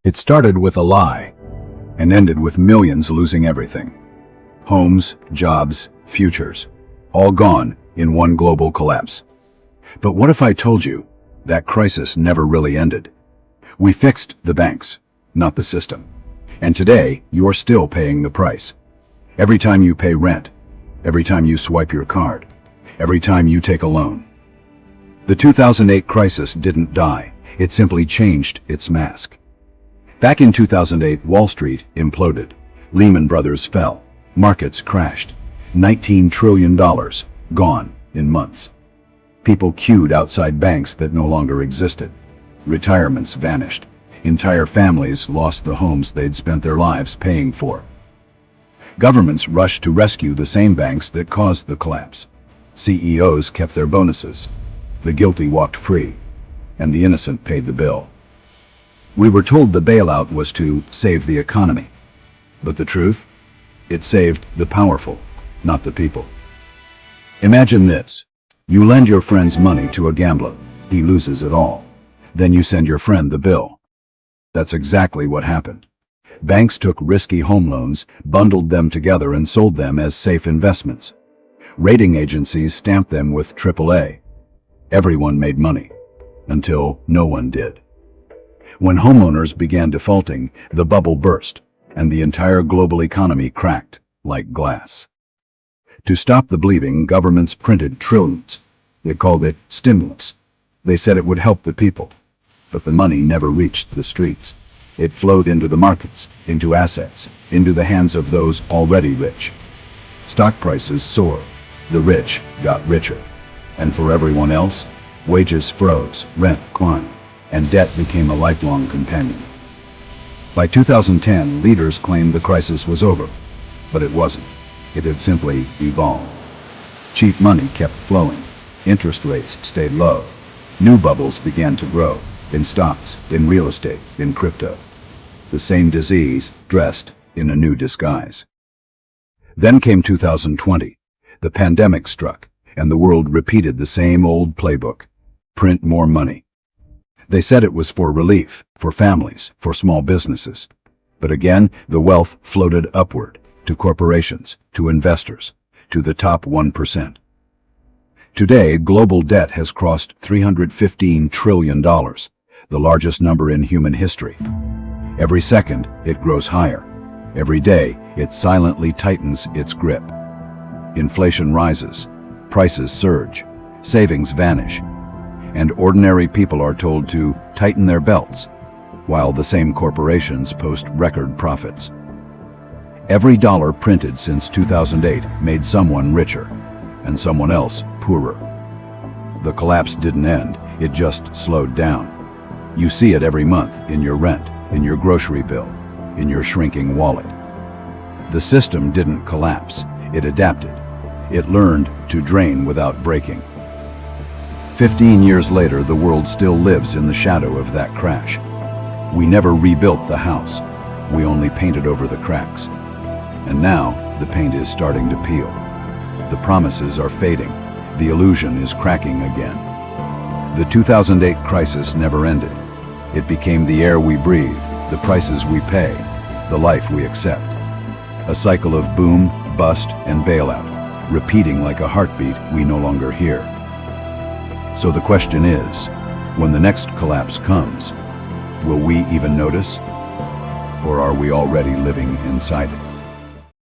It started with a lie and ended with millions losing everything. Homes, jobs, futures, all gone in one global collapse. But what if I told you that crisis never really ended? We fixed the banks, not the system. And today, you're still paying the price. Every time you pay rent, every time you swipe your card, every time you take a loan. The 2008 crisis didn't die, it simply changed its mask. Back in 2008, Wall Street imploded. Lehman Brothers fell. Markets crashed. $19 trillion gone in months. People queued outside banks that no longer existed. Retirements vanished. Entire families lost the homes they'd spent their lives paying for. Governments rushed to rescue the same banks that caused the collapse. CEOs kept their bonuses. The guilty walked free, and the innocent paid the bill. We were told the bailout was to save the economy. But the truth? It saved the powerful, not the people. Imagine this. You lend your friend's money to a gambler. He loses it all. Then you send your friend the bill. That's exactly what happened. Banks took risky home loans, bundled them together and sold them as safe investments. Rating agencies stamped them with AAA. Everyone made money, until no one did. When homeowners began defaulting, the bubble burst, and the entire global economy cracked like glass. To stop the bleeding, governments printed trillions. They called it stimulus. They said it would help the people. But the money never reached the streets. It flowed into the markets, into assets, into the hands of those already rich. Stock prices soared. The rich got richer. And for everyone else, wages froze, rent climbed, and debt became a lifelong companion. By 2010, leaders claimed the crisis was over, but it wasn't. It had simply evolved. Cheap money kept flowing. Interest rates stayed low. New bubbles began to grow, in stocks, in real estate, in crypto. The same disease dressed in a new disguise. Then came 2020. The pandemic struck, and the world repeated the same old playbook. Print more money. They said it was for relief, for families, for small businesses. But again, the wealth floated upward, to corporations, to investors, to the top 1%. Today, global debt has crossed $315 trillion, the largest number in human history. Every second, it grows higher. Every day, it silently tightens its grip. Inflation rises, prices surge, savings vanish, and ordinary people are told to tighten their belts, while the same corporations post record profits. Every dollar printed since 2008 made someone richer, and someone else poorer. The collapse didn't end, it just slowed down. You see it every month in your rent, in your grocery bill, in your shrinking wallet. The system didn't collapse, it adapted. It learned to drain without breaking. 15 years later, the world still lives in the shadow of that crash. We never rebuilt the house, we only painted over the cracks. And now, the paint is starting to peel. The promises are fading, the illusion is cracking again. The 2008 crisis never ended. It became the air we breathe, the prices we pay, the life we accept. A cycle of boom, bust, and bailout, repeating like a heartbeat we no longer hear. So the question is, when the next collapse comes, will we even notice? Or are we already living inside it?